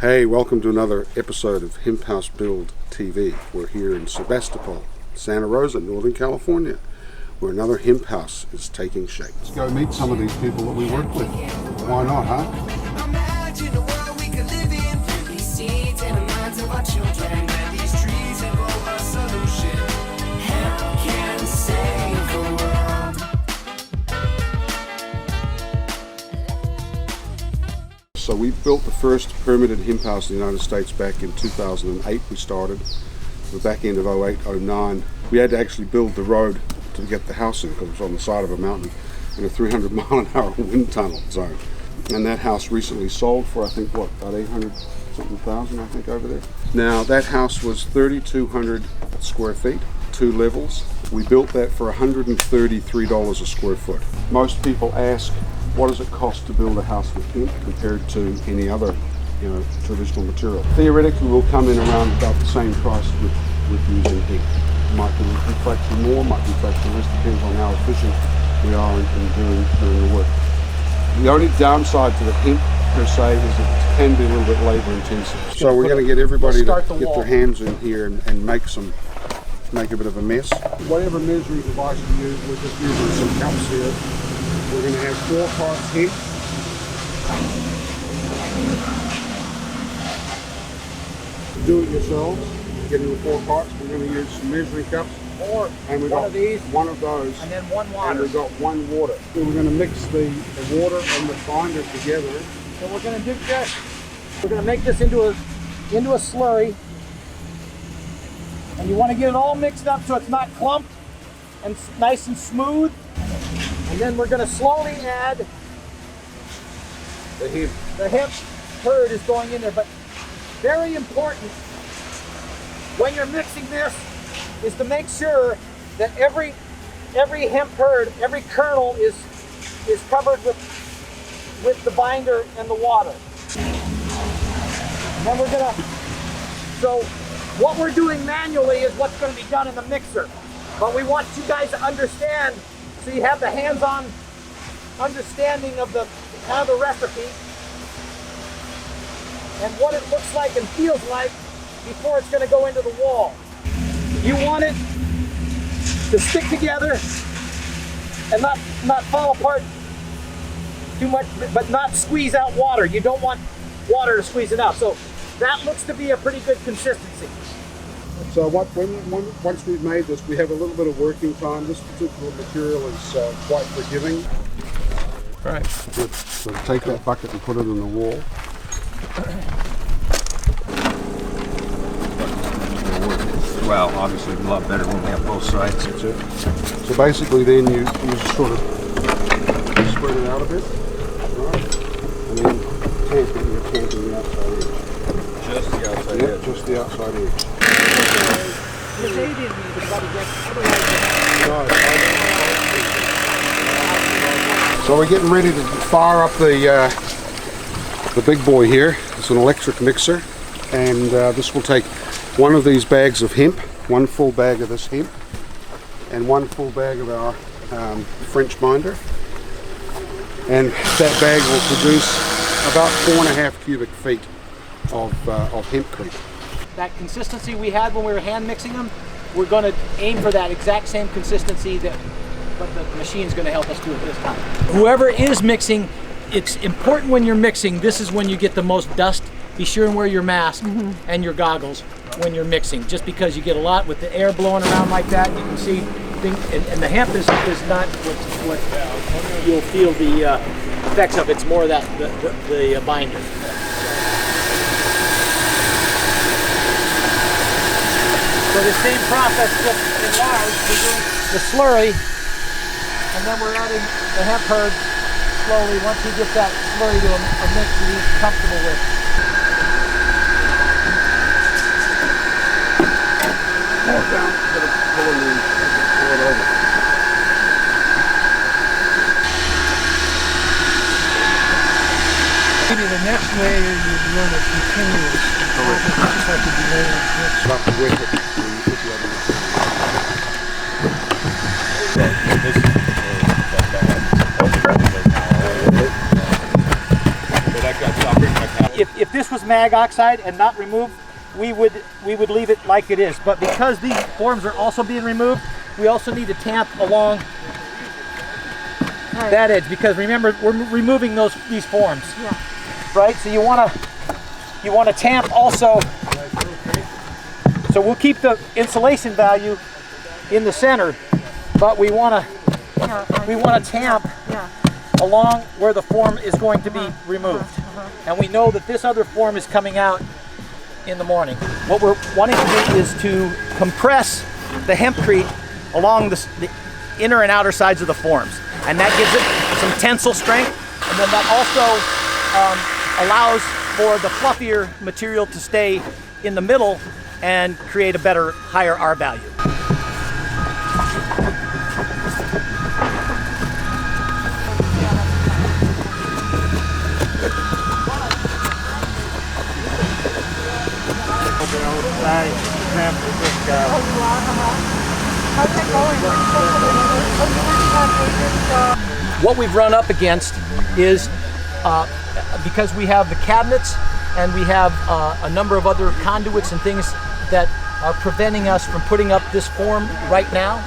Hey, welcome to another episode of Hemp House Build TV. We're here in Sebastopol, Santa Rosa, Northern California, where another hemp house is taking shape. Let's go meet some of these people that we work with. Why not, huh? Imagine a world we could live in. Plant these seeds in the minds of our children. Plant these trees and grow a solution. Hemp can save the world. So we built the first permitted hemp house in the United States back in 2008. We started the back end of 08, 09. We had to actually build the road to get the house in because it was on the side of a mountain in a 300 mile an hour wind tunnel zone. And that house recently sold for, I think, what, about 800 something thousand, I think, over there. Now that house was 3,200 square feet, 2 levels. We built that for $133 a square foot. Most people ask, what does it cost to build a house with hemp compared to any other, traditional material? Theoretically, we'll come in around about the same price with using hemp. Might be a fraction more, might be a fraction less, depends on how efficient we are in doing the work. The only downside to the hemp per se is it can be a little bit labor intensive. So we're going to get everybody to get their hands in here and make a bit of a mess. Whatever measuring device you use, we're just using some cups here. We're going to have 4 parts hemp. Do it yourselves. Getting the 4 parts, we're going to use some measuring cups. And we've got one of those. And then one water. And we've got 1 water. So we're going to mix the water and the binder together. So we're going to do this. We're going to make this into a slurry. And you want to get it all mixed up so it's not clumped and nice and smooth. And then we're going to slowly add the hemp. The hemp herd is going in there, but very important when you're mixing this is to make sure that every hemp herd, every kernel is covered with the binder and the water. And then we're going to, so what we're doing manually is what's going to be done in the mixer. But we want you guys to understand, so you have the hands-on understanding of the recipe and what it looks like and feels like before it's going to go into the wall. You want it to stick together and not fall apart too much, but not squeeze out water. You don't want water to squeeze it out. So that looks to be a pretty good consistency. So once we've made this, we have a little bit of working time. This particular material is quite forgiving. All right. Good. So take that bucket and put it in the wall. Well, obviously a lot better when we have both sides. That's it. So basically then you just sort of spread it out a bit. Right? And then you're tamping the outside edge. Just the outside edge? Just the outside edge. So we're getting ready to fire up the big boy here. It's an electric mixer, and this will take 1 of these bags of hemp, 1 full bag of this hemp, and 1 full bag of our French binder. And that bag will produce about 4.5 cubic feet of hempcrete. That consistency we had when we were hand mixing them, we're going to aim for that exact same consistency but the machine's going to help us do it this time. Whoever is mixing, it's important when you're mixing, this is when you get the most dust. Be sure and wear your mask and your goggles when you're mixing, just because you get a lot with the air blowing around like that. You can see things, and the hemp is not what you'll feel the effects of. It's more that the binder. So the same process, just enlarged. We're doing the slurry, and then we're adding the hemp herd slowly once we get that slurry to a mix that he's comfortable with. Pour it down, put it in, pour it over. Maybe the next layer you run it continuous. Just like you lay it next. About to wet it when you put the other If this was mag oxide and not removed, we would leave it like it is. But because these forms are also being removed, we also need to tamp along that edge, because remember, we're removing these forms. Yeah. Right? So you want to tamp also. So we'll keep the insulation value in the center, but we want to tamp along where the form is going to be removed. And we know that this other form is coming out in the morning. What we're wanting to do is to compress the hempcrete along the inner and outer sides of the forms, and that gives it some tensile strength, and then that also allows for the fluffier material to stay in the middle and create a better, higher R value. What we've run up against is, because we have the cabinets and we have a number of other conduits and things that are preventing us from putting up this form right now,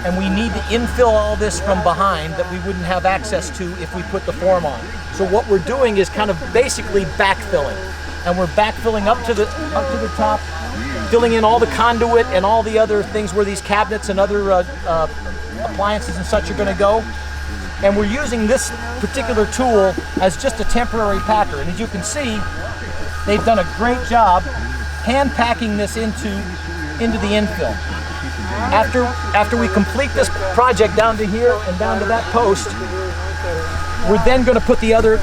and we need to infill all this from behind that we wouldn't have access to if we put the form on. So what we're doing is kind of basically backfilling, and we're backfilling up to the top, filling in all the conduit and all the other things where these cabinets and other appliances and such are going to go. And we're using this particular tool as just a temporary packer. And as you can see, they've done a great job hand packing this into the infill. After we complete this project down to here and down to that post, we're then going to put the other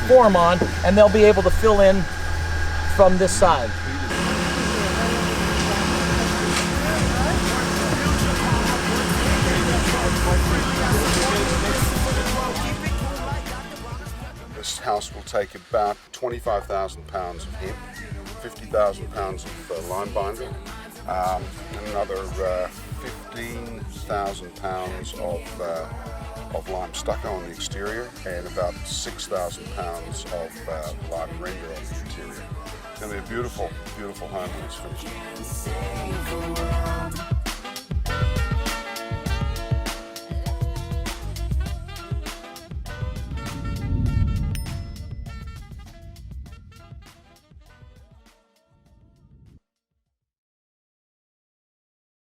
form on, and they'll be able to fill in from this side. This house will take about 25,000 pounds of hemp, 50,000 pounds of lime binder, and another 15,000 pounds of lime stucco on the exterior, and about 6,000 pounds of lime render on the interior. It's going to be a beautiful, beautiful home when it's finished.